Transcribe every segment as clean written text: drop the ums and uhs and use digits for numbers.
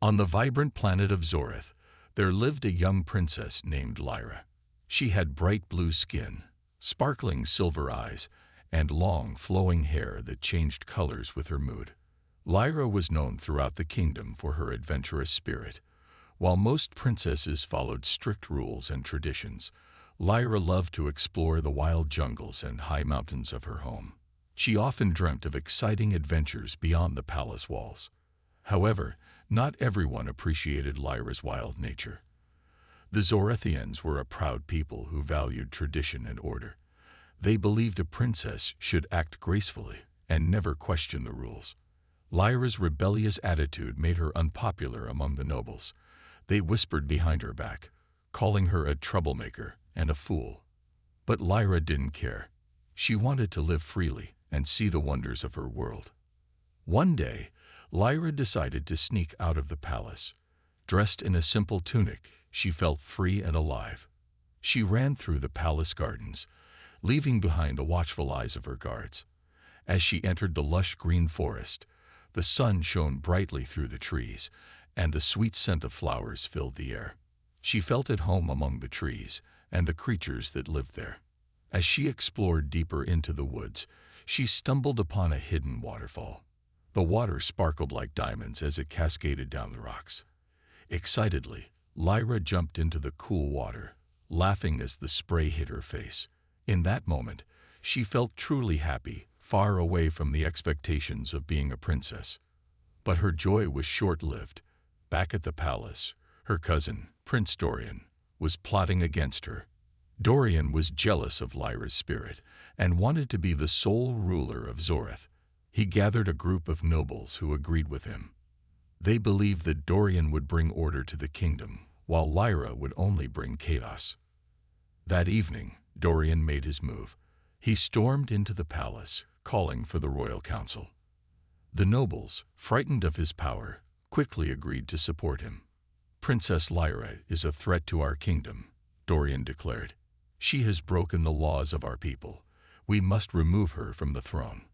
On the vibrant planet of Zoreth, there lived a young princess named Lyra. She had bright blue skin, sparkling silver eyes, and long, flowing hair that changed colors with her mood. Lyra was known throughout the kingdom for her adventurous spirit. While most princesses followed strict rules and traditions, Lyra loved to explore the wild jungles and high mountains of her home. She often dreamt of exciting adventures beyond the palace walls. However, not everyone appreciated Lyra's wild nature. The Zorethians were a proud people who valued tradition and order. They believed a princess should act gracefully and never question the rules. Lyra's rebellious attitude made her unpopular among the nobles. They whispered behind her back, calling her a troublemaker and a fool. But Lyra didn't care. She wanted to live freely and see the wonders of her world. One day, Lyra decided to sneak out of the palace. Dressed in a simple tunic, she felt free and alive. She ran through the palace gardens, leaving behind the watchful eyes of her guards. As she entered the lush green forest, the sun shone brightly through the trees, and the sweet scent of flowers filled the air. She felt at home among the trees and the creatures that lived there. As she explored deeper into the woods, she stumbled upon a hidden waterfall. The water sparkled like diamonds as it cascaded down the rocks. Excitedly, Lyra jumped into the cool water, laughing as the spray hit her face. In that moment, she felt truly happy, far away from the expectations of being a princess. But her joy was short-lived. Back at the palace, her cousin, Prince Dorian, was plotting against her. Dorian was jealous of Lyra's spirit and wanted to be the sole ruler of Zoreth. He gathered a group of nobles who agreed with him. They believed that Dorian would bring order to the kingdom, while Lyra would only bring chaos. That evening, Dorian made his move. He stormed into the palace, calling for the royal council. The nobles, frightened of his power, quickly agreed to support him. "Princess Lyra is a threat to our kingdom," Dorian declared. "She has broken the laws of our people. We must remove her from the throne."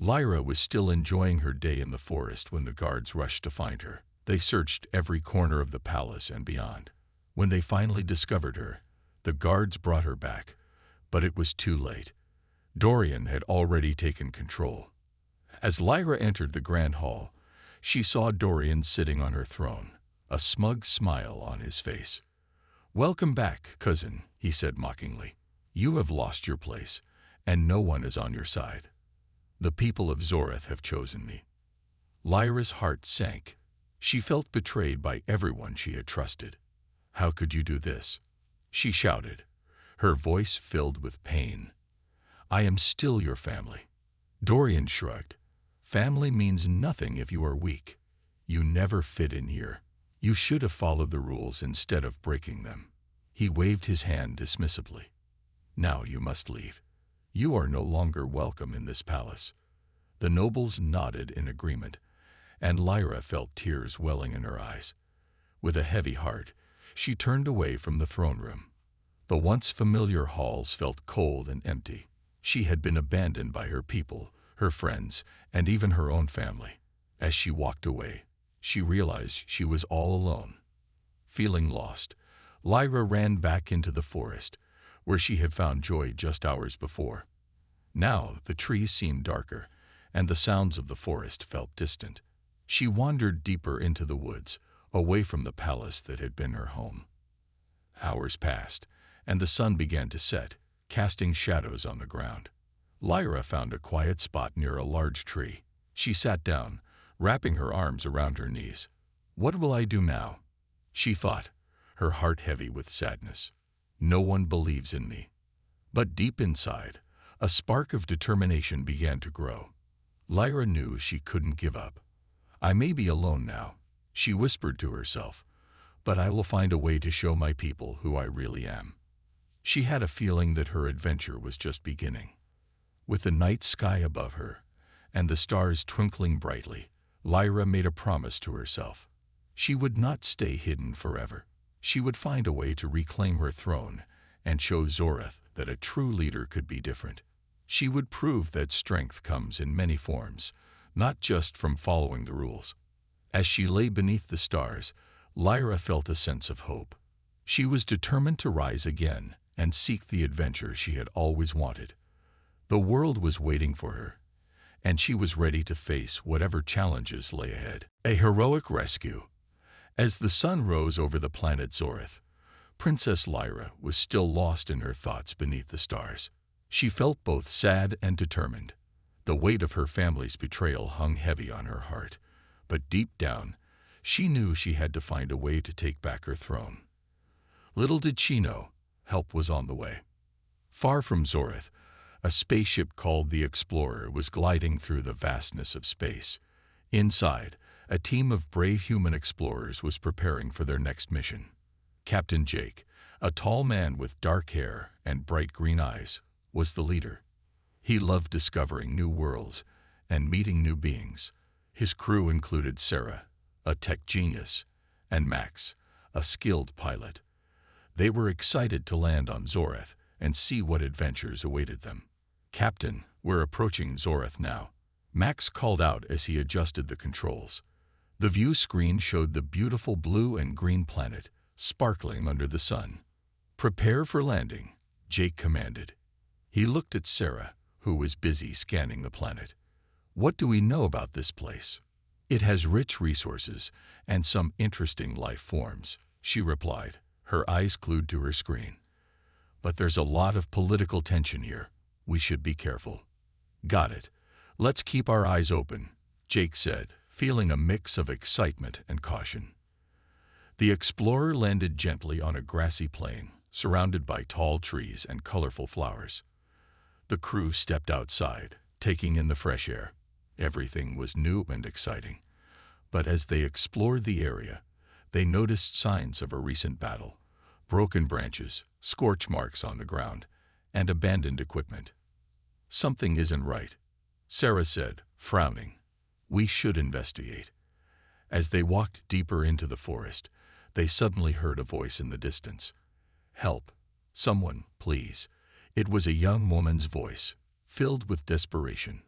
Lyra was still enjoying her day in the forest when the guards rushed to find her. They searched every corner of the palace and beyond. When they finally discovered her, the guards brought her back, but it was too late. Dorian had already taken control. As Lyra entered the grand hall, she saw Dorian sitting on her throne, a smug smile on his face. "Welcome back, cousin," he said mockingly. "You have lost your place, and no one is on your side. The people of Zoreth have chosen me." Lyra's heart sank. She felt betrayed by everyone she had trusted. "How could you do this?" she shouted, her voice filled with pain. "I am still your family." Dorian shrugged. "Family means nothing if you are weak. You never fit in here. You should have followed the rules instead of breaking them." He waved his hand dismissively. "Now you must leave. You are no longer welcome in this palace." The nobles nodded in agreement, and Lyra felt tears welling in her eyes. With a heavy heart, she turned away from the throne room. The once familiar halls felt cold and empty. She had been abandoned by her people, her friends, and even her own family. As she walked away, she realized she was all alone. Feeling lost, Lyra ran back into the forest, where she had found joy just hours before. Now the trees seemed darker, and the sounds of the forest felt distant. She wandered deeper into the woods, away from the palace that had been her home. Hours passed, and the sun began to set, casting shadows on the ground. Lyra found a quiet spot near a large tree. She sat down, wrapping her arms around her knees. "What will I do now?" she thought, her heart heavy with sadness. "No one believes in me." But deep inside, a spark of determination began to grow. Lyra knew she couldn't give up. "I may be alone now," she whispered to herself, "but I will find a way to show my people who I really am." She had a feeling that her adventure was just beginning. With the night sky above her and the stars twinkling brightly, Lyra made a promise to herself. She would not stay hidden forever. She would find a way to reclaim her throne and show Zoreth that a true leader could be different. She would prove that strength comes in many forms, not just from following the rules. As she lay beneath the stars, Lyra felt a sense of hope. She was determined to rise again and seek the adventure she had always wanted. The world was waiting for her, and she was ready to face whatever challenges lay ahead. A heroic rescue. As the sun rose over the planet Zorith, Princess Lyra was still lost in her thoughts beneath the stars. She felt both sad and determined. The weight of her family's betrayal hung heavy on her heart, but deep down, she knew she had to find a way to take back her throne. Little did she know, help was on the way. Far from Zorith, a spaceship called the Explorer was gliding through the vastness of space. Inside, a team of brave human explorers was preparing for their next mission. Captain Jake, a tall man with dark hair and bright green eyes, was the leader. He loved discovering new worlds and meeting new beings. His crew included Sarah, a tech genius, and Max, a skilled pilot. They were excited to land on Zorith and see what adventures awaited them. "Captain, we're approaching Zorith now," Max called out as he adjusted the controls. The view screen showed the beautiful blue and green planet sparkling under the sun. "Prepare for landing," Jake commanded. He looked at Sarah, who was busy scanning the planet. "What do we know about this place?" "It has rich resources and some interesting life forms," she replied, her eyes glued to her screen. "But there's a lot of political tension here. We should be careful." "Got it. Let's keep our eyes open," Jake said, feeling a mix of excitement and caution. The Explorer landed gently on a grassy plain, surrounded by tall trees and colorful flowers. The crew stepped outside, taking in the fresh air. Everything was new and exciting. But as they explored the area, they noticed signs of a recent battle: broken branches, scorch marks on the ground, and abandoned equipment. "Something isn't right," Sarah said, frowning. "We should investigate." As they walked deeper into the forest, they suddenly heard a voice in the distance. "Help! Someone, please." It was a young woman's voice, filled with desperation.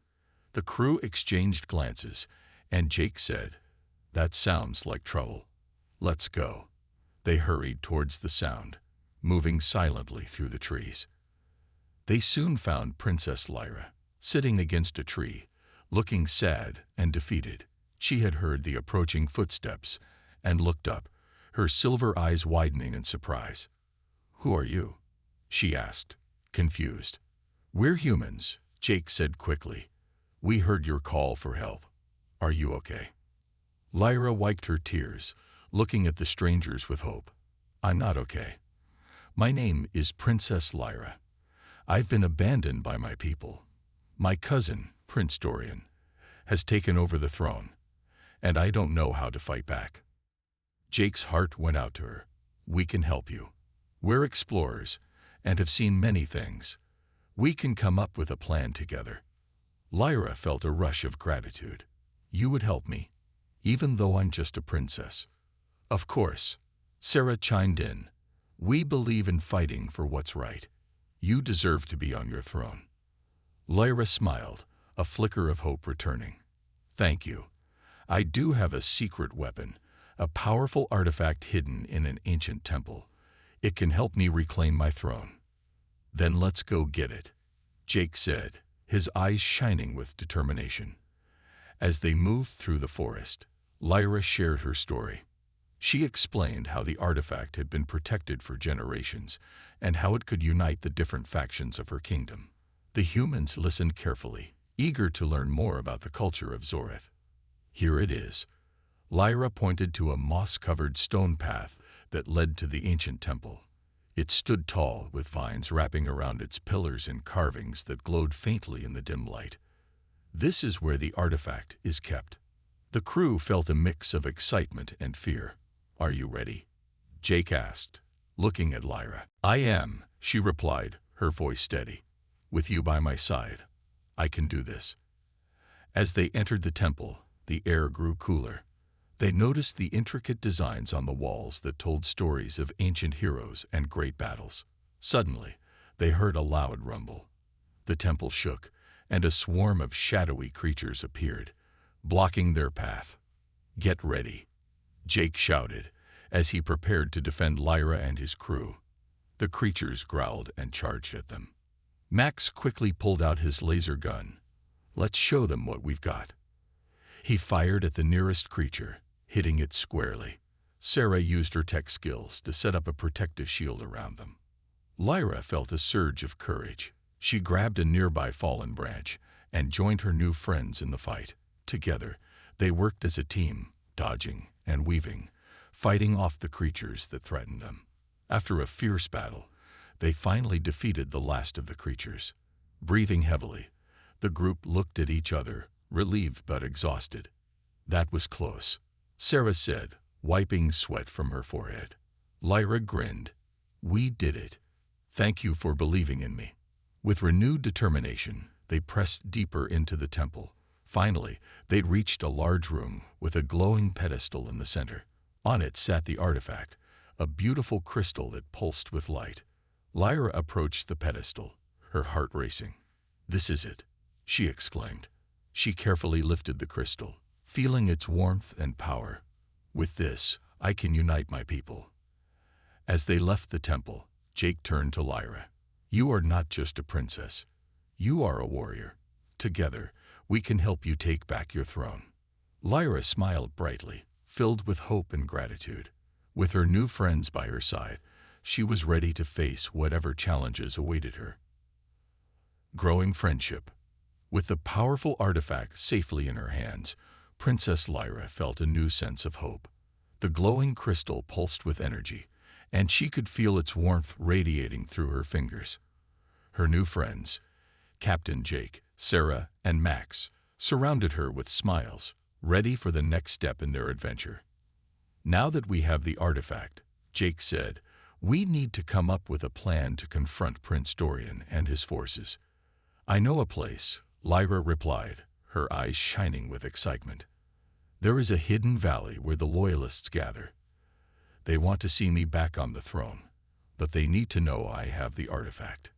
The crew exchanged glances, and Jake said, "That sounds like trouble. Let's go." They hurried towards the sound, moving silently through the trees. They soon found Princess Lyra, sitting against a tree, looking sad and defeated. She had heard the approaching footsteps and looked up, her silver eyes widening in surprise. "Who are you?" she asked, confused. "We're humans," Jake said quickly. "We heard your call for help. Are you okay?" Lyra wiped her tears, looking at the strangers with hope. "I'm not okay. My name is Princess Lyra. I've been abandoned by my people. My cousin, Prince Dorian, has taken over the throne, and I don't know how to fight back." Jake's heart went out to her. "We can help you. We're explorers and have seen many things. We can come up with a plan together." Lyra felt a rush of gratitude. "You would help me, even though I'm just a princess?" "Of course," Sarah chimed in. "We believe in fighting for what's right. You deserve to be on your throne." Lyra smiled, a flicker of hope returning. "Thank you. I do have a secret weapon, a powerful artifact hidden in an ancient temple. It can help me reclaim my throne." "Then let's go get it," Jake said, his eyes shining with determination. As they moved through the forest, Lyra shared her story. She explained how the artifact had been protected for generations and how it could unite the different factions of her kingdom. The humans listened carefully, eager to learn more about the culture of Zorith. "Here it is." Lyra pointed to a moss-covered stone path that led to the ancient temple. It stood tall, with vines wrapping around its pillars and carvings that glowed faintly in the dim light. "This is where the artifact is kept." The crew felt a mix of excitement and fear. "Are you ready?" Jake asked, looking at Lyra. "I am," she replied, her voice steady. "With you by my side, I can do this." As they entered the temple, the air grew cooler. They noticed the intricate designs on the walls that told stories of ancient heroes and great battles. Suddenly, they heard a loud rumble. The temple shook, and a swarm of shadowy creatures appeared, blocking their path. "Get ready," Jake shouted as he prepared to defend Lyra and his crew. The creatures growled and charged at them. Max quickly pulled out his laser gun. "Let's show them what we've got." He fired at the nearest creature, hitting it squarely. Sarah used her tech skills to set up a protective shield around them. Lyra felt a surge of courage. She grabbed a nearby fallen branch and joined her new friends in the fight. Together, they worked as a team, dodging and weaving, fighting off the creatures that threatened them. After a fierce battle, they finally defeated the last of the creatures. Breathing heavily, the group looked at each other, relieved but exhausted. "That was close," Sarah said, wiping sweat from her forehead. Lyra grinned. "We did it. Thank you for believing in me." With renewed determination, they pressed deeper into the temple. Finally, they'd reached a large room with a glowing pedestal in the center. On it sat the artifact, a beautiful crystal that pulsed with light. Lyra approached the pedestal, her heart racing. "This is it," she exclaimed. She carefully lifted the crystal, feeling its warmth and power. "With this, I can unite my people." As they left the temple, Jake turned to Lyra. "You are not just a princess. You are a warrior. Together, we can help you take back your throne." Lyra smiled brightly, filled with hope and gratitude. With her new friends by her side, she was ready to face whatever challenges awaited her. Growing friendship. With the powerful artifact safely in her hands, Princess Lyra felt a new sense of hope. The glowing crystal pulsed with energy, and she could feel its warmth radiating through her fingers. Her new friends, Captain Jake, Sarah, and Max, surrounded her with smiles, ready for the next step in their adventure. "Now that we have the artifact," Jake said, "we need to come up with a plan to confront Prince Dorian and his forces." "I know a place," Lyra replied, her eyes shining with excitement. "There is a hidden valley where the Loyalists gather. They want to see me back on the throne, but they need to know I have the artifact."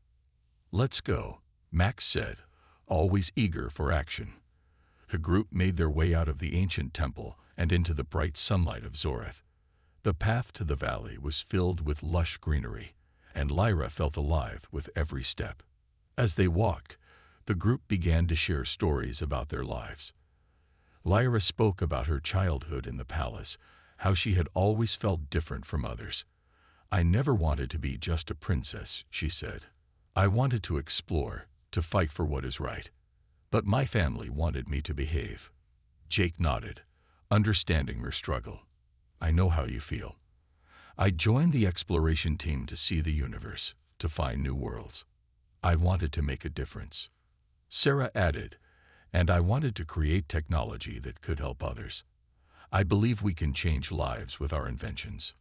"Let's go," Max said, always eager for action. The group made their way out of the ancient temple and into the bright sunlight of Zoreth. The path to the valley was filled with lush greenery, and Lyra felt alive with every step. As they walked, the group began to share stories about their lives. Lyra spoke about her childhood in the palace, how she had always felt different from others. "I never wanted to be just a princess," she said. "I wanted to explore, to fight for what is right. But my family wanted me to behave." Jake nodded, understanding her struggle. "I know how you feel. I joined the exploration team to see the universe, to find new worlds. I wanted to make a difference." Sarah added, "And I wanted to create technology that could help others. I believe we can change lives with our inventions."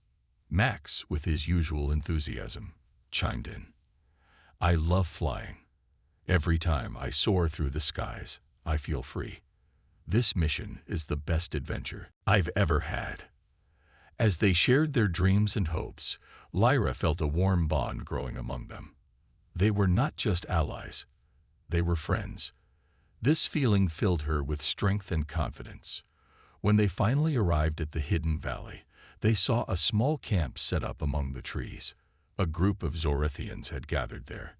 Max, with his usual enthusiasm, chimed in. "I love flying. Every time I soar through the skies, I feel free. This mission is the best adventure I've ever had." As they shared their dreams and hopes, Lyra felt a warm bond growing among them. They were not just allies, they were friends. This feeling filled her with strength and confidence. When they finally arrived at the hidden valley, they saw a small camp set up among the trees. A group of Zorethians had gathered there,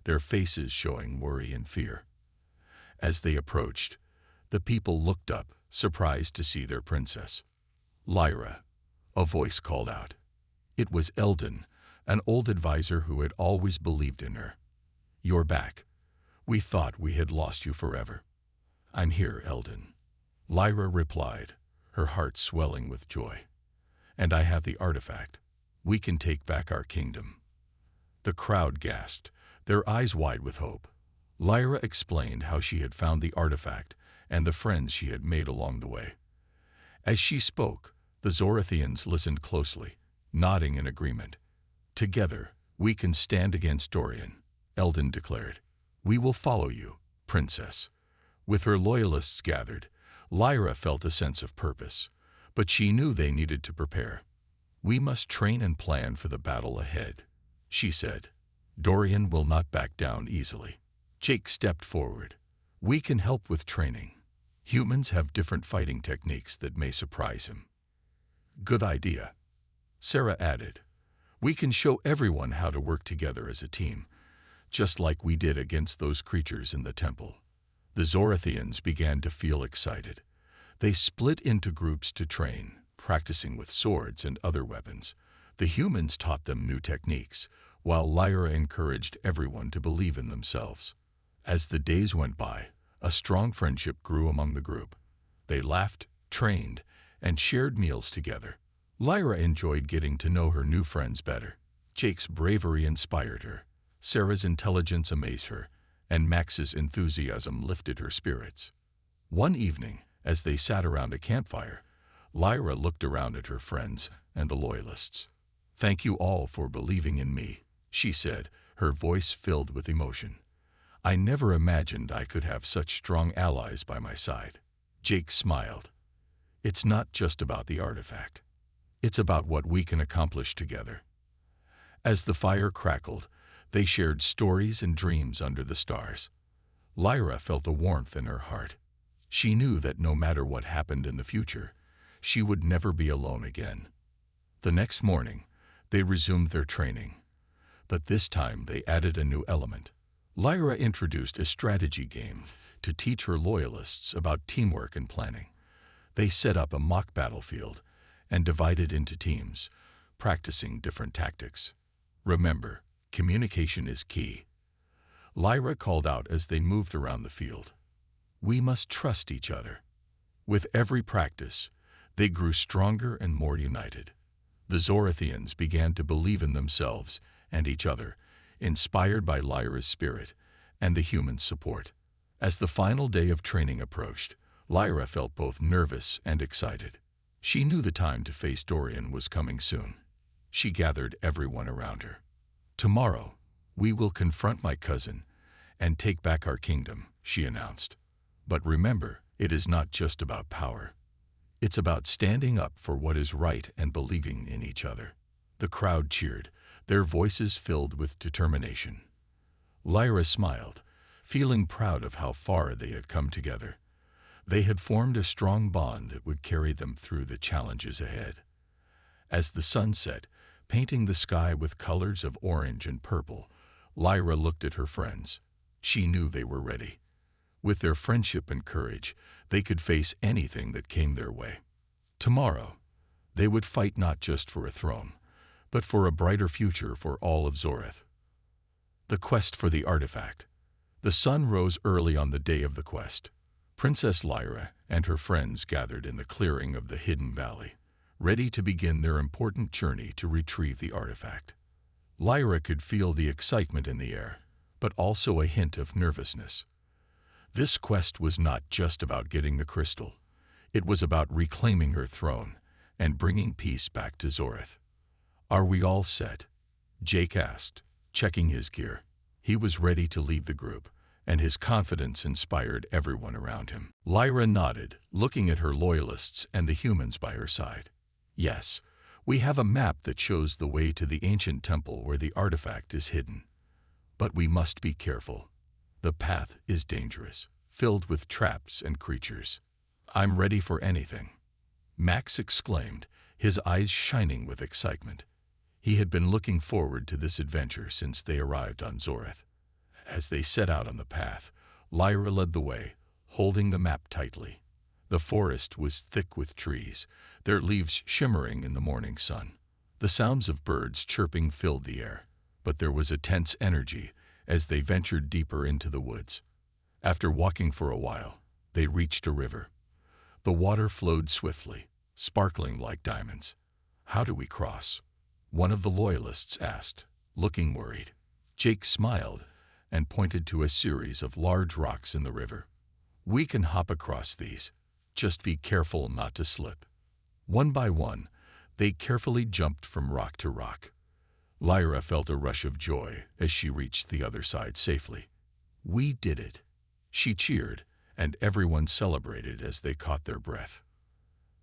their faces showing worry and fear. As they approached, the people looked up, surprised to see their princess. "Lyra," a voice called out. It was Eldon, an old advisor who had always believed in her. "You're back. We thought we had lost you forever." "I'm here, Eldon," Lyra replied, her heart swelling with joy. "And I have the artifact. We can take back our kingdom." The crowd gasped, their eyes wide with hope. Lyra explained how she had found the artifact and the friends she had made along the way. As she spoke, the Zorethians listened closely, nodding in agreement. "Together, we can stand against Dorian," Eldon declared. "We will follow you, princess." With her loyalists gathered, Lyra felt a sense of purpose, but she knew they needed to prepare. "We must train and plan for the battle ahead," she said. "Dorian will not back down easily." Jake stepped forward. "We can help with training. Humans have different fighting techniques that may surprise him. Good idea, Sarah added. We can show everyone how to work together as a team, just like we did against those creatures in the temple. The Zorathians began to feel excited. They split into groups to train, practicing with swords and other weapons. The humans taught them new techniques, while Lyra encouraged everyone to believe in themselves. As the days went by, a strong friendship grew among the group. They laughed, trained, and shared meals together. Lyra enjoyed getting to know her new friends better. Jake's bravery inspired her, Sarah's intelligence amazed her, and Max's enthusiasm lifted her spirits. One evening, as they sat around a campfire, Lyra looked around at her friends and the Loyalists. "Thank you all for believing in me," she said, her voice filled with emotion. "I never imagined I could have such strong allies by my side." Jake smiled. "It's not just about the artifact. It's about what we can accomplish together." As the fire crackled, they shared stories and dreams under the stars. Lyra felt a warmth in her heart. She knew that no matter what happened in the future, she would never be alone again. The next morning, they resumed their training, but this time they added a new element. Lyra introduced a strategy game to teach her Loyalists about teamwork and planning. They set up a mock battlefield and divided into teams, practicing different tactics. "Remember, communication is key," Lyra called out as they moved around the field. "We must trust each other." With every practice, they grew stronger and more united. The Zorathians began to believe in themselves and each other, inspired by Lyra's spirit and the humans' support. As the final day of training approached, Lyra felt both nervous and excited. She knew the time to face Dorian was coming soon. She gathered everyone around her. "Tomorrow, we will confront my cousin and take back our kingdom," she announced. "But remember, it is not just about power. It's about standing up for what is right and believing in each other." The crowd cheered, their voices filled with determination. Lyra smiled, feeling proud of how far they had come together. They had formed a strong bond that would carry them through the challenges ahead. As the sun set, painting the sky with colors of orange and purple, Lyra looked at her friends. She knew they were ready. With their friendship and courage, they could face anything that came their way. Tomorrow, they would fight not just for a throne, but for a brighter future for all of Zoreth. The quest for the artifact. The sun rose early on the day of the quest. Princess Lyra and her friends gathered in the clearing of the hidden valley, ready to begin their important journey to retrieve the artifact. Lyra could feel the excitement in the air, but also a hint of nervousness. This quest was not just about getting the crystal. It was about reclaiming her throne and bringing peace back to Zoreth. "Are we all set?" Jake asked, checking his gear. He was ready to lead the group, and his confidence inspired everyone around him. Lyra nodded, looking at her Loyalists and the humans by her side. "Yes, we have a map that shows the way to the ancient temple where the artifact is hidden. But we must be careful. The path is dangerous, filled with traps and creatures." "I'm ready for anything," Max exclaimed, his eyes shining with excitement. He had been looking forward to this adventure since they arrived on Zoreth. As they set out on the path, Lyra led the way, holding the map tightly. The forest was thick with trees, their leaves shimmering in the morning sun. The sounds of birds chirping filled the air, but there was a tense energy as they ventured deeper into the woods. After walking for a while, they reached a river. The water flowed swiftly, sparkling like diamonds. "How do we cross?" one of the Loyalists asked, looking worried. Jake smiled and pointed to a series of large rocks in the river. "We can hop across these. Just be careful not to slip." One by one, they carefully jumped from rock to rock. Lyra felt a rush of joy as she reached the other side safely. "We did it!" She cheered, and everyone celebrated as they caught their breath.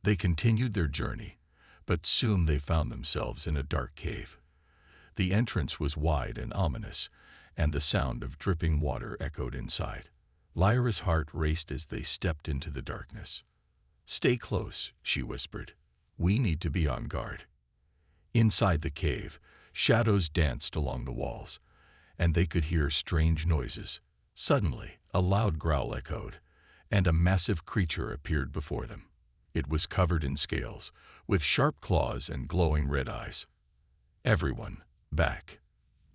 They continued their journey, but soon they found themselves in a dark cave. The entrance was wide and ominous, and the sound of dripping water echoed inside. Lyra's heart raced as they stepped into the darkness. "Stay close," she whispered. "We need to be on guard." Inside the cave, shadows danced along the walls, and they could hear strange noises. Suddenly, a loud growl echoed, and a massive creature appeared before them. It was covered in scales, with sharp claws and glowing red eyes. "Everyone, back!"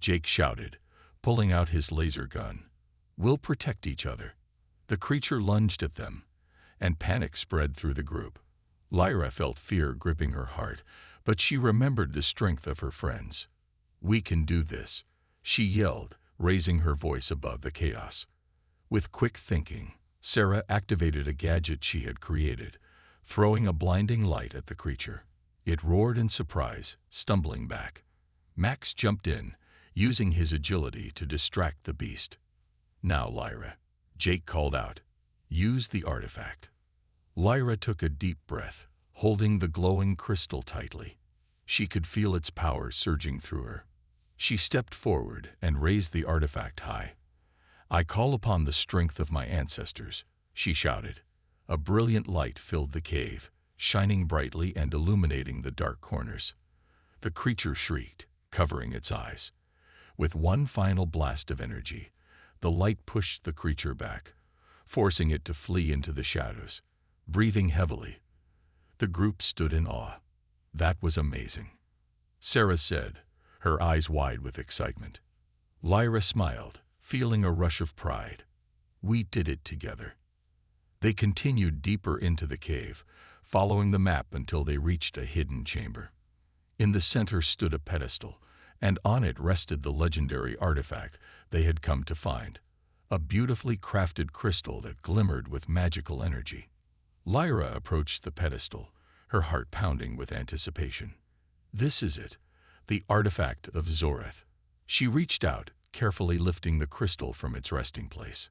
Jake shouted, pulling out his laser gun. "We'll protect each other." The creature lunged at them, and panic spread through the group. Lyra felt fear gripping her heart, but she remembered the strength of her friends. "We can do this," she yelled, raising her voice above the chaos. With quick thinking, Sarah activated a gadget she had created, throwing a blinding light at the creature. It roared in surprise, stumbling back. Max jumped in, using his agility to distract the beast. "Now, Lyra," Jake called out. "Use the artifact." Lyra took a deep breath, holding the glowing crystal tightly. She could feel its power surging through her. She stepped forward and raised the artifact high. "I call upon the strength of my ancestors," she shouted. A brilliant light filled the cave, shining brightly and illuminating the dark corners. The creature shrieked, covering its eyes. With one final blast of energy, the light pushed the creature back, forcing it to flee into the shadows. Breathing heavily, the group stood in awe. "That was amazing," Sarah said, her eyes wide with excitement. Lyra smiled, feeling a rush of pride. "We did it together." They continued deeper into the cave, following the map until they reached a hidden chamber. In the center stood a pedestal, and on it rested the legendary artifact they had come to find, a beautifully crafted crystal that glimmered with magical energy. Lyra approached the pedestal, her heart pounding with anticipation. "This is it, the artifact of Zoreth." She reached out, carefully lifting the crystal from its resting place.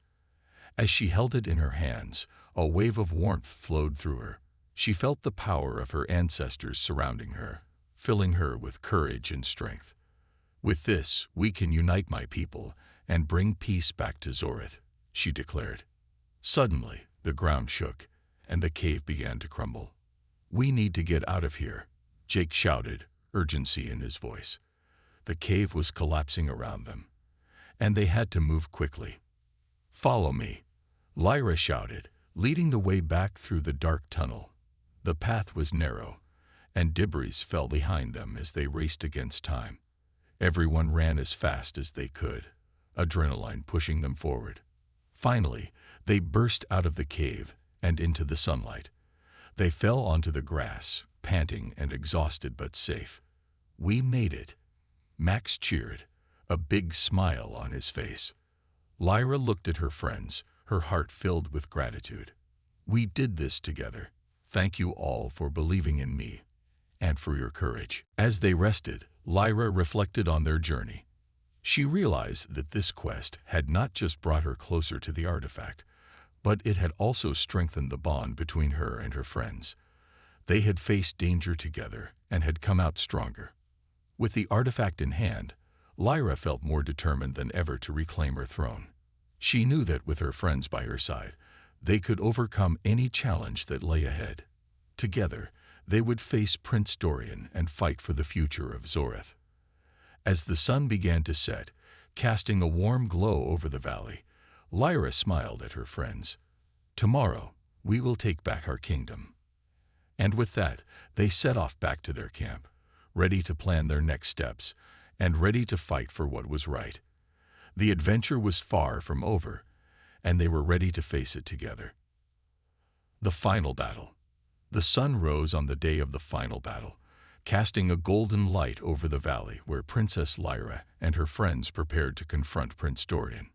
As she held it in her hands, a wave of warmth flowed through her. She felt the power of her ancestors surrounding her, filling her with courage and strength. "With this, we can unite my people and bring peace back to Zoreth," she declared. Suddenly, the ground shook, and the cave began to crumble. "We need to get out of here," Jake shouted, urgency in his voice. The cave was collapsing around them, and they had to move quickly. "Follow me," Lyra shouted, leading the way back through the dark tunnel. The path was narrow, and debris fell behind them as they raced against time. Everyone ran as fast as they could, adrenaline pushing them forward. Finally, they burst out of the cave and into the sunlight. They fell onto the grass, panting and exhausted but safe. "We made it," Max cheered, a big smile on his face. Lyra looked at her friends, her heart filled with gratitude. "We did this together. Thank you all for believing in me and for your courage." As they rested, Lyra reflected on their journey. She realized that this quest had not just brought her closer to the artifact, but it had also strengthened the bond between her and her friends. They had faced danger together and had come out stronger. With the artifact in hand, Lyra felt more determined than ever to reclaim her throne. She knew that with her friends by her side, they could overcome any challenge that lay ahead. Together, they would face Prince Dorian and fight for the future of Zoreth. As the sun began to set, casting a warm glow over the valley, Lyra smiled at her friends. "Tomorrow, we will take back our kingdom." And with that, they set off back to their camp, ready to plan their next steps and ready to fight for what was right. The adventure was far from over, and they were ready to face it together. The final battle. The sun rose on the day of the final battle, casting a golden light over the valley where Princess Lyra and her friends prepared to confront Prince Dorian.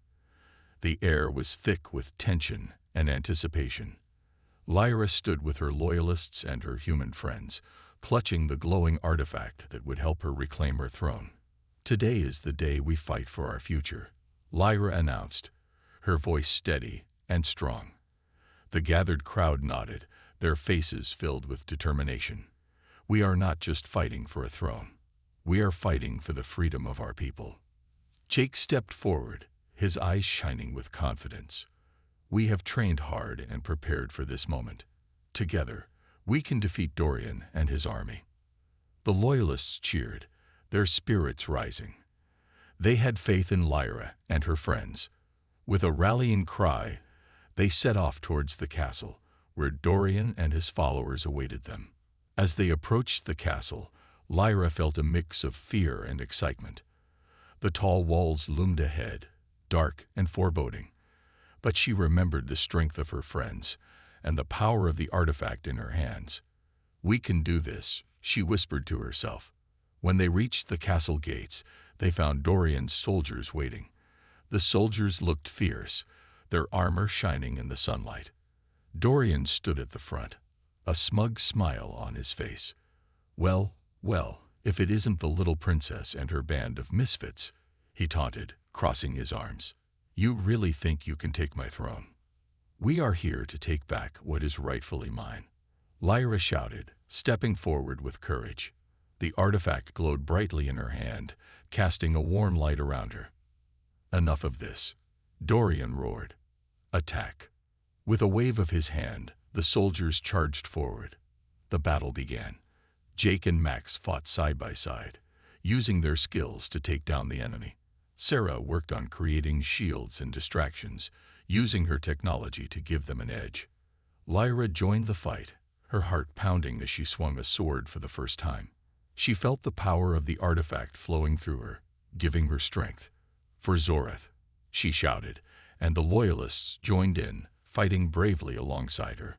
The air was thick with tension and anticipation. Lyra stood with her loyalists and her human friends, clutching the glowing artifact that would help her reclaim her throne. "Today is the day we fight for our future," Lyra announced, her voice steady and strong. The gathered crowd nodded, their faces filled with determination. "We are not just fighting for a throne. We are fighting for the freedom of our people." Jake stepped forward, his eyes shining with confidence. We have trained hard and prepared for this moment. Together, we can defeat Dorian and his army." The Loyalists cheered, their spirits rising. They had faith in Lyra and her friends. With a rallying cry, they set off towards the castle, where Dorian and his followers awaited them. As they approached the castle, Lyra felt a mix of fear and excitement. The tall walls loomed ahead, dark and foreboding. But she remembered the strength of her friends and the power of the artifact in her hands. "We can do this," she whispered to herself. When they reached the castle gates, they found Dorian's soldiers waiting. The soldiers looked fierce, their armor shining in the sunlight. Dorian stood at the front, a smug smile on his face. Well, if it isn't the little princess and her band of misfits," he taunted, crossing his arms. "You really think you can take my throne? We are here to take back what is rightfully mine," Lyra shouted, stepping forward with courage. The artifact glowed brightly in her hand, casting a warm light around her. "Enough of this," Dorian roared. "Attack." With a wave of his hand, the soldiers charged forward. The battle began. Jake and Max fought side by side, using their skills to take down the enemy. Sarah worked on creating shields and distractions, using her technology to give them an edge. Lyra joined the fight, her heart pounding as she swung a sword for the first time. She felt the power of the artifact flowing through her, giving her strength. "For Zoreth," she shouted, and the Loyalists joined in, fighting bravely alongside her.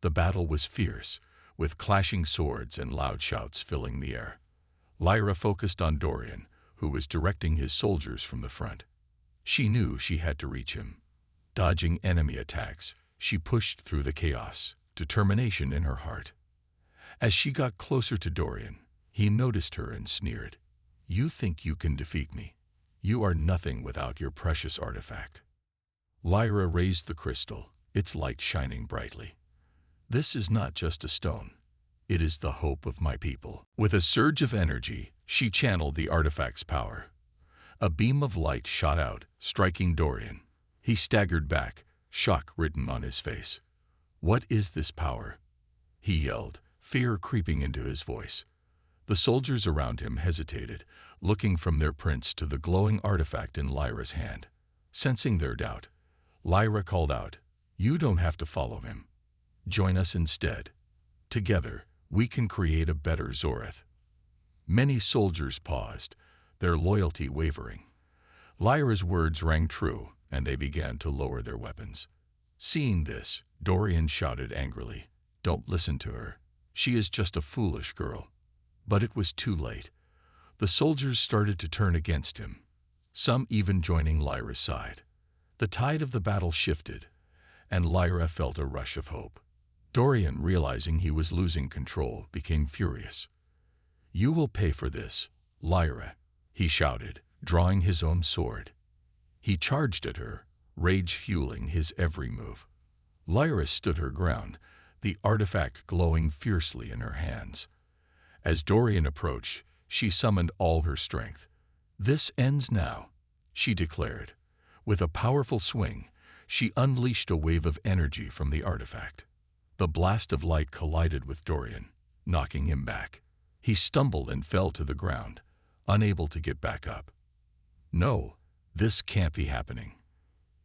The battle was fierce, with clashing swords and loud shouts filling the air. Lyra focused on Dorian, who was directing his soldiers from the front. She knew she had to reach him. Dodging enemy attacks, she pushed through the chaos, determination in her heart. As she got closer to Dorian, he noticed her and sneered. "You think you can defeat me? You are nothing without your precious artifact." Lyra raised the crystal, its light shining brightly. "This is not just a stone. It is the hope of my people." With a surge of energy, she channeled the artifact's power. A beam of light shot out, striking Dorian. He staggered back, shock written on his face. "What is this power?" he yelled, fear creeping into his voice. The soldiers around him hesitated, looking from their prince to the glowing artifact in Lyra's hand. Sensing their doubt, Lyra called out, "You don't have to follow him. Join us instead. Together, we can create a better Zoreth." Many soldiers paused, their loyalty wavering. Lyra's words rang true, and they began to lower their weapons. Seeing this, Dorian shouted angrily, "Don't listen to her. She is just a foolish girl." But it was too late. The soldiers started to turn against him, some even joining Lyra's side. The tide of the battle shifted, and Lyra felt a rush of hope. Dorian, realizing he was losing control, became furious. "You will pay for this, Lyra," he shouted, drawing his own sword. He charged at her, rage fueling his every move. Lyra stood her ground, the artifact glowing fiercely in her hands. As Dorian approached, she summoned all her strength. "This ends now," she declared. With a powerful swing, she unleashed a wave of energy from the artifact. The blast of light collided with Dorian, knocking him back. He stumbled and fell to the ground, unable to get back up. "No, this can't be happening,"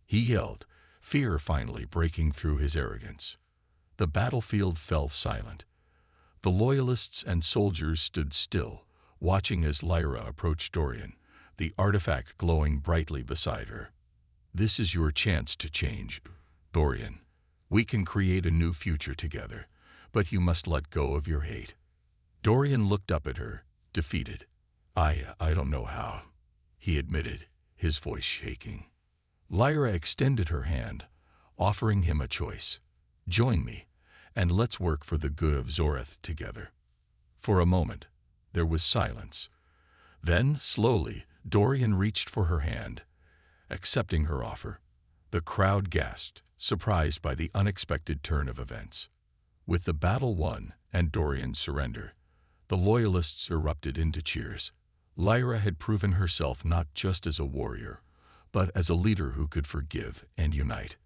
he yelled, fear finally breaking through his arrogance. The battlefield fell silent. The Loyalists and soldiers stood still, watching as Lyra approached Dorian, the artifact glowing brightly beside her. "This is your chance to change, Dorian. We can create a new future together, but you must let go of your hate." Dorian looked up at her, defeated. I don't know how," he admitted, his voice shaking. Lyra extended her hand, offering him a choice. "Join me, and let's work for the good of Zoreth together." For a moment, there was silence. Then, slowly, Dorian reached for her hand, accepting her offer. The crowd gasped, surprised by the unexpected turn of events. With the battle won and Dorian's surrender, the Loyalists erupted into cheers. Lyra had proven herself not just as a warrior, but as a leader who could forgive and unite.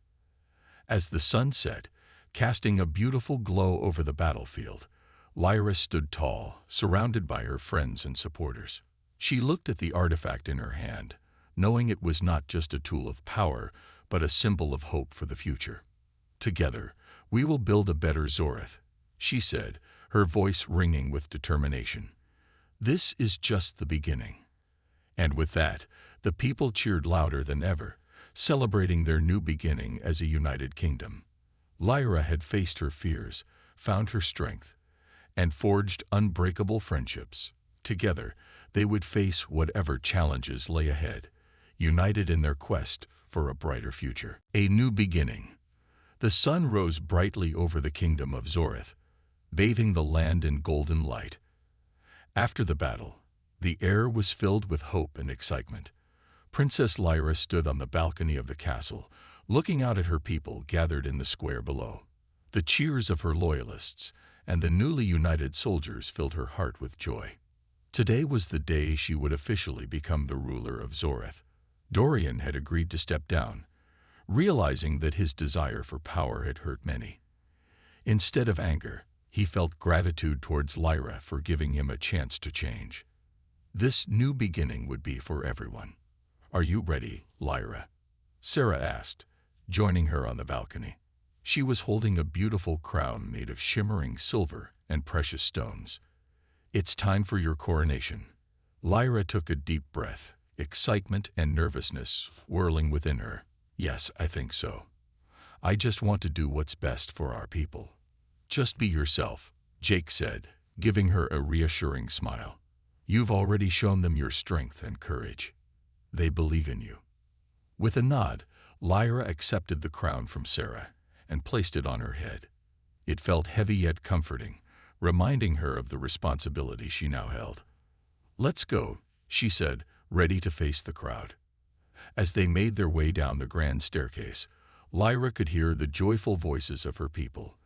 As the sun set, casting a beautiful glow over the battlefield, Lyra stood tall, surrounded by her friends and supporters. She looked at the artifact in her hand, knowing it was not just a tool of power, but a symbol of hope for the future. "Together, we will build a better Zoreth," she said, her voice ringing with determination. "This is just the beginning." And with that, the people cheered louder than ever, celebrating their new beginning as a united kingdom. Lyra had faced her fears, found her strength, and forged unbreakable friendships. Together, they would face whatever challenges lay ahead, united in their quest for a brighter future. A new beginning. The sun rose brightly over the kingdom of Zoreth, bathing the land in golden light. After the battle, the air was filled with hope and excitement. Princess Lyra stood on the balcony of the castle, looking out at her people gathered in the square below. The cheers of her loyalists and the newly united soldiers filled her heart with joy. Today was the day she would officially become the ruler of Zoreth. Dorian had agreed to step down, realizing that his desire for power had hurt many. Instead of anger, he felt gratitude towards Lyra for giving him a chance to change. This new beginning would be for everyone. "Are you ready, Lyra?" Sarah asked, joining her on the balcony. She was holding a beautiful crown made of shimmering silver and precious stones. "It's time for your coronation." Lyra took a deep breath, excitement and nervousness whirling within her. "Yes, I think so. I just want to do what's best for our people." "Just be yourself," Jake said, giving her a reassuring smile. "You've already shown them your strength and courage. They believe in you." With a nod, Lyra accepted the crown from Sarah and placed it on her head. It felt heavy yet comforting, reminding her of the responsibility she now held. "Let's go," she said, ready to face the crowd. As they made their way down the grand staircase, Lyra could hear the joyful voices of her people.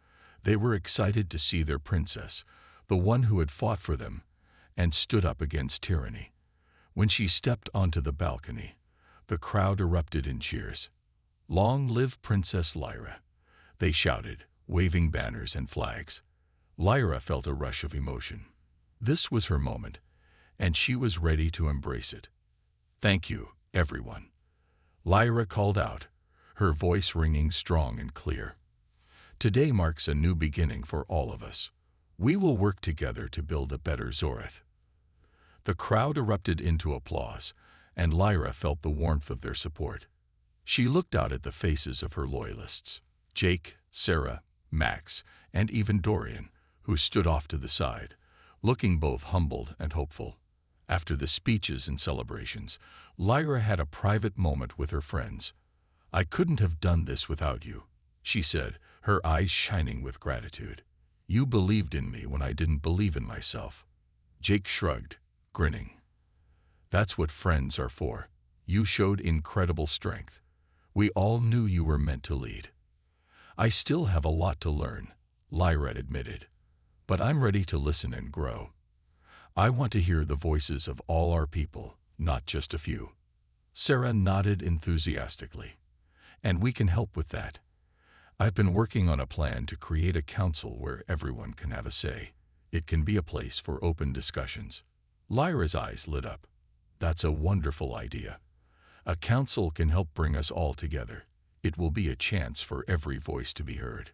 They were excited to see their princess, the one who had fought for them and stood up against tyranny. When she stepped onto the balcony, the crowd erupted in cheers. "Long live Princess Lyra," they shouted, waving banners and flags. Lyra felt a rush of emotion. This was her moment, and she was ready to embrace it. "Thank you, everyone," Lyra called out, her voice ringing strong and clear. "Today marks a new beginning for all of us. We will work together to build a better Zoreth." The crowd erupted into applause, and Lyra felt the warmth of their support. She looked out at the faces of her loyalists, Jake, Sarah, Max, and even Dorian, who stood off to the side, looking both humbled and hopeful. After the speeches and celebrations, Lyra had a private moment with her friends. "I couldn't have done this without you," she said, her eyes shining with gratitude. "You believed in me when I didn't believe in myself." Jake shrugged, grinning. "That's what friends are for. You showed incredible strength. We all knew you were meant to lead." "I still have a lot to learn," Lyra admitted, "but I'm ready to listen and grow. I want to hear the voices of all our people, not just a few." Sarah nodded enthusiastically. "And we can help with that. I've been working on a plan to create a council where everyone can have a say. It can be a place for open discussions." Lyra's eyes lit up. "That's a wonderful idea. A council can help bring us all together. It will be a chance for every voice to be heard."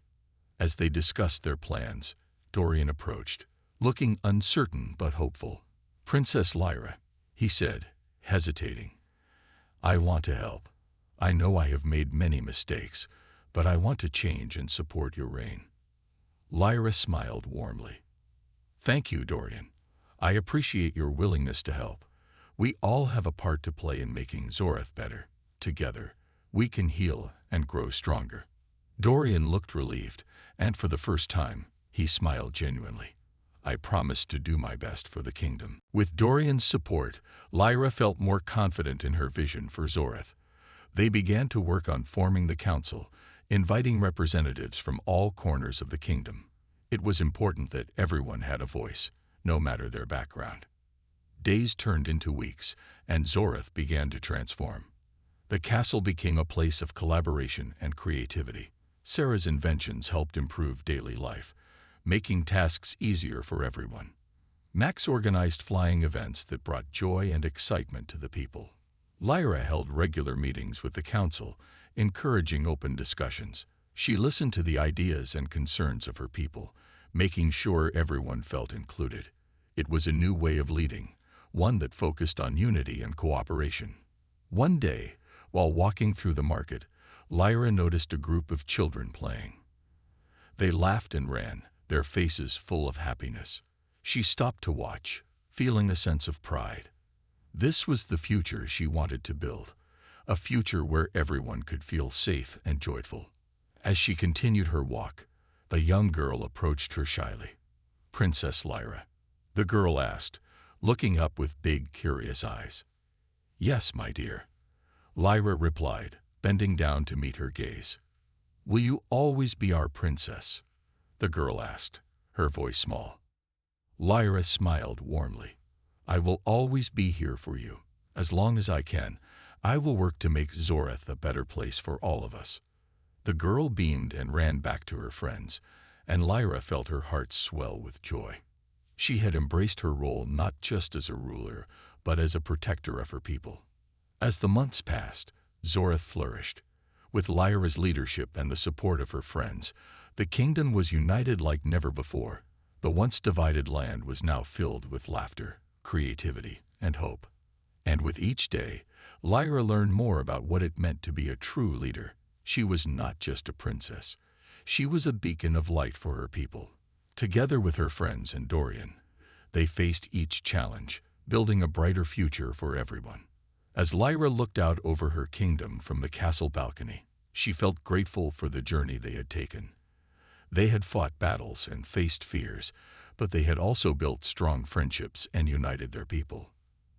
As they discussed their plans, Dorian approached, looking uncertain but hopeful. "Princess Lyra," he said, hesitating, "I want to help. I know I have made many mistakes, but I want to change and support your reign." Lyra smiled warmly. "Thank you, Dorian. I appreciate your willingness to help. We all have a part to play in making Zoreth better. Together, we can heal and grow stronger." Dorian looked relieved, and for the first time, he smiled genuinely. "I promise to do my best for the kingdom." With Dorian's support, Lyra felt more confident in her vision for Zoreth. They began to work on forming the council, inviting representatives from all corners of the kingdom. It was important that everyone had a voice, no matter their background. Days turned into weeks, and Zoreth began to transform. The castle became a place of collaboration and creativity. Sarah's inventions helped improve daily life, making tasks easier for everyone. Max organized flying events that brought joy and excitement to the people. Lyra held regular meetings with the council, encouraging open discussions. She listened to the ideas and concerns of her people, making sure everyone felt included. It was a new way of leading, one that focused on unity and cooperation. One day, while walking through the market, Lyra noticed a group of children playing. They laughed and ran, their faces full of happiness. She stopped to watch, feeling a sense of pride. This was the future she wanted to build, a future where everyone could feel safe and joyful. As she continued her walk, the young girl approached her shyly. "Princess Lyra?" the girl asked, looking up with big, curious eyes. "Yes, my dear," Lyra replied, bending down to meet her gaze. "Will you always be our princess?" the girl asked, her voice small. Lyra smiled warmly. "I will always be here for you. As long as I can, I will work to make Zoreth a better place for all of us." The girl beamed and ran back to her friends, and Lyra felt her heart swell with joy. She had embraced her role not just as a ruler, but as a protector of her people. As the months passed, Zoreth flourished. With Lyra's leadership and the support of her friends, the kingdom was united like never before. The once divided land was now filled with laughter, creativity, and hope. And with each day, Lyra learned more about what it meant to be a true leader. She was not just a princess. She was a beacon of light for her people. Together with her friends and Dorian, they faced each challenge, building a brighter future for everyone. As Lyra looked out over her kingdom from the castle balcony, she felt grateful for the journey they had taken. They had fought battles and faced fears, but they had also built strong friendships and united their people.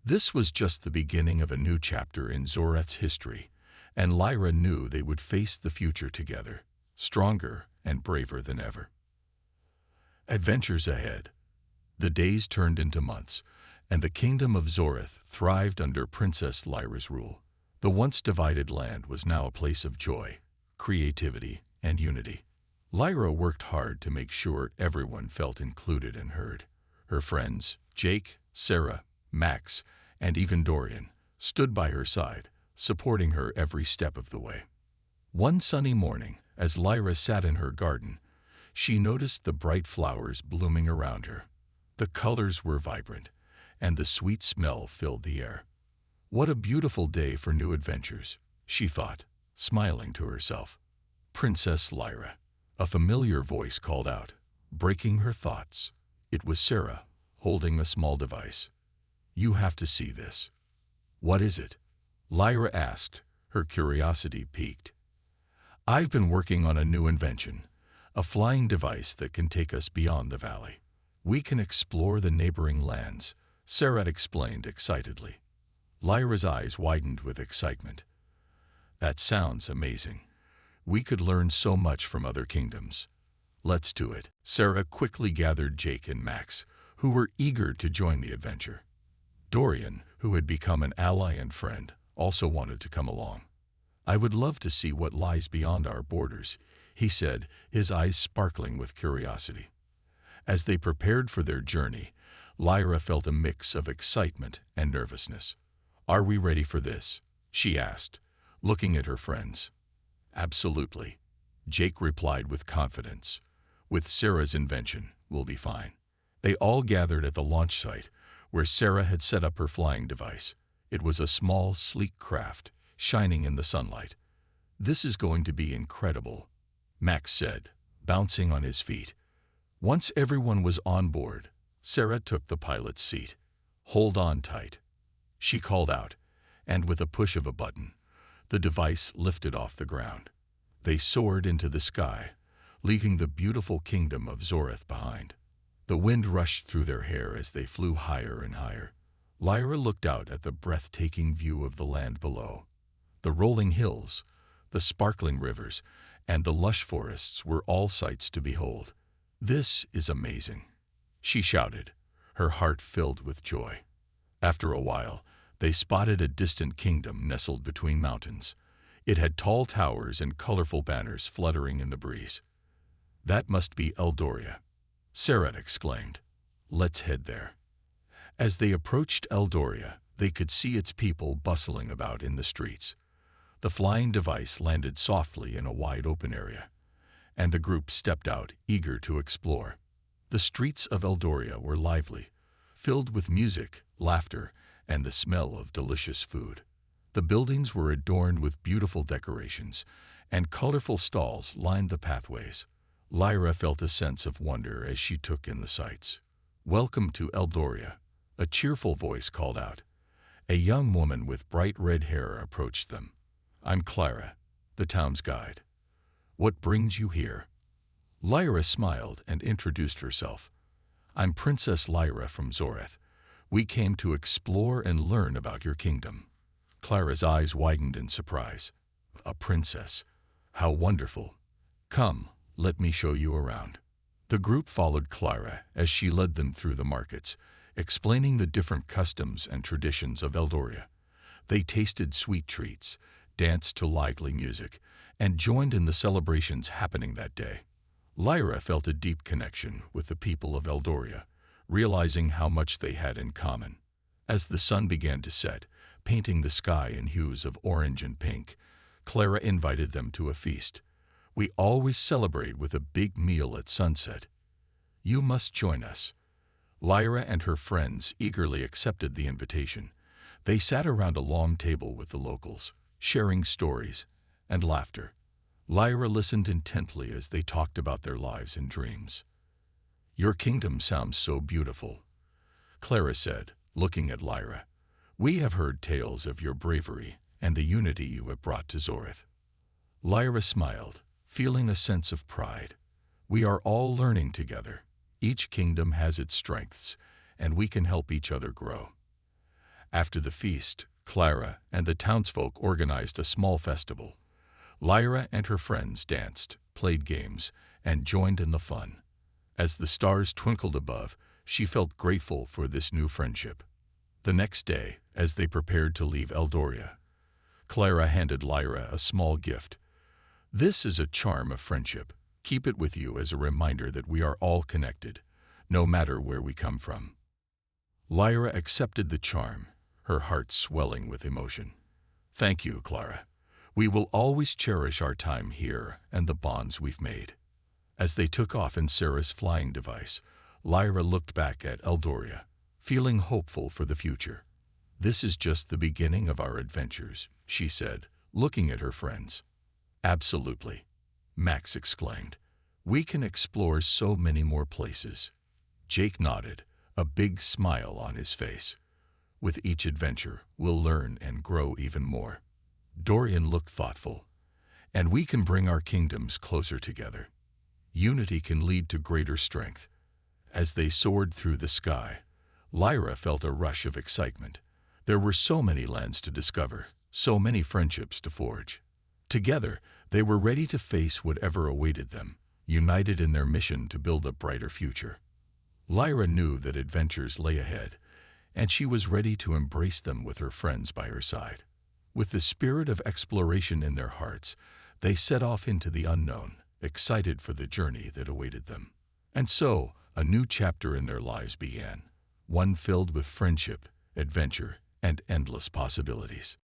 This was just the beginning of a new chapter in Zoreth's history, and Lyra knew they would face the future together, stronger and braver than ever. Adventures ahead. The days turned into months, and the kingdom of Zoreth thrived under Princess Lyra's rule. The once divided land was now a place of joy, creativity, and unity. Lyra worked hard to make sure everyone felt included and heard. Her friends, Jake, Sarah, Max, and even Dorian, stood by her side, supporting her every step of the way. One sunny morning, as Lyra sat in her garden, she noticed the bright flowers blooming around her. The colors were vibrant, and the sweet smell filled the air. "What a beautiful day for new adventures," she thought, smiling to herself. "Princess Lyra," a familiar voice called out, breaking her thoughts. It was Sarah, holding a small device. "You have to see this." "What is it?" Lyra asked, her curiosity piqued. "I've been working on a new invention, a flying device that can take us beyond the valley. We can explore the neighboring lands," Sarah explained excitedly. Lyra's eyes widened with excitement. "That sounds amazing. We could learn so much from other kingdoms." "Let's do it." Sarah quickly gathered Jake and Max, who were eager to join the adventure. Dorian, who had become an ally and friend, also wanted to come along. "I would love to see what lies beyond our borders," he said, his eyes sparkling with curiosity. As they prepared for their journey, Lyra felt a mix of excitement and nervousness. "Are we ready for this?" she asked, looking at her friends. "Absolutely," Jake replied with confidence. "With Sarah's invention, we'll be fine." They all gathered at the launch site, where Sarah had set up her flying device. It was a small, sleek craft, shining in the sunlight. "This is going to be incredible," Max said, bouncing on his feet. Once everyone was on board, Sarah took the pilot's seat. "Hold on tight," she called out, and with a push of a button, the device lifted off the ground. They soared into the sky, leaving the beautiful kingdom of Zoreth behind. The wind rushed through their hair as they flew higher and higher. Lyra looked out at the breathtaking view of the land below. The rolling hills, the sparkling rivers, and the lush forests were all sights to behold. "This is amazing," she shouted, her heart filled with joy. After a while, they spotted a distant kingdom nestled between mountains. It had tall towers and colorful banners fluttering in the breeze. "That must be Eldoria," Sarah exclaimed. "Let's head there." As they approached Eldoria, they could see its people bustling about in the streets. The flying device landed softly in a wide open area, and the group stepped out, eager to explore. The streets of Eldoria were lively, filled with music, laughter, and the smell of delicious food. The buildings were adorned with beautiful decorations, and colorful stalls lined the pathways. Lyra felt a sense of wonder as she took in the sights. "Welcome to Eldoria," a cheerful voice called out. A young woman with bright red hair approached them. "I'm Clara, the town's guide. What brings you here?" Lyra smiled and introduced herself. "I'm Princess Lyra from Zoreth. We came to explore and learn about your kingdom." Clara's eyes widened in surprise. "A princess? How wonderful. Come, let me show you around." The group followed Clara as she led them through the markets, explaining the different customs and traditions of Eldoria. They tasted sweet treats, danced to lively music, and joined in the celebrations happening that day. Lyra felt a deep connection with the people of Eldoria, realizing how much they had in common. As the sun began to set, painting the sky in hues of orange and pink, Clara invited them to a feast. "We always celebrate with a big meal at sunset. You must join us." Lyra and her friends eagerly accepted the invitation. They sat around a long table with the locals, sharing stories and laughter. Lyra listened intently as they talked about their lives and dreams. "Your kingdom sounds so beautiful," Clara said, looking at Lyra. "We have heard tales of your bravery and the unity you have brought to Zoreth." Lyra smiled, feeling a sense of pride. "We are all learning together. Each kingdom has its strengths, and we can help each other grow." After the feast, Clara and the townsfolk organized a small festival. Lyra and her friends danced, played games, and joined in the fun. As the stars twinkled above, she felt grateful for this new friendship. The next day, as they prepared to leave Eldoria, Clara handed Lyra a small gift. "This is a charm of friendship. Keep it with you as a reminder that we are all connected, no matter where we come from." Lyra accepted the charm, her heart swelling with emotion. "Thank you, Clara. We will always cherish our time here and the bonds we've made." As they took off in Sarah's flying device, Lyra looked back at Eldoria, feeling hopeful for the future. "This is just the beginning of our adventures," she said, looking at her friends. "Absolutely," Max exclaimed. "We can explore so many more places." Jake nodded, a big smile on his face. "With each adventure, we'll learn and grow even more." Dorian looked thoughtful. "And we can bring our kingdoms closer together. Unity can lead to greater strength." As they soared through the sky, Lyra felt a rush of excitement. There were so many lands to discover, so many friendships to forge. Together, they were ready to face whatever awaited them, united in their mission to build a brighter future. Lyra knew that adventures lay ahead, and she was ready to embrace them with her friends by her side. With the spirit of exploration in their hearts, they set off into the unknown, excited for the journey that awaited them. And so, a new chapter in their lives began, one filled with friendship, adventure, and endless possibilities.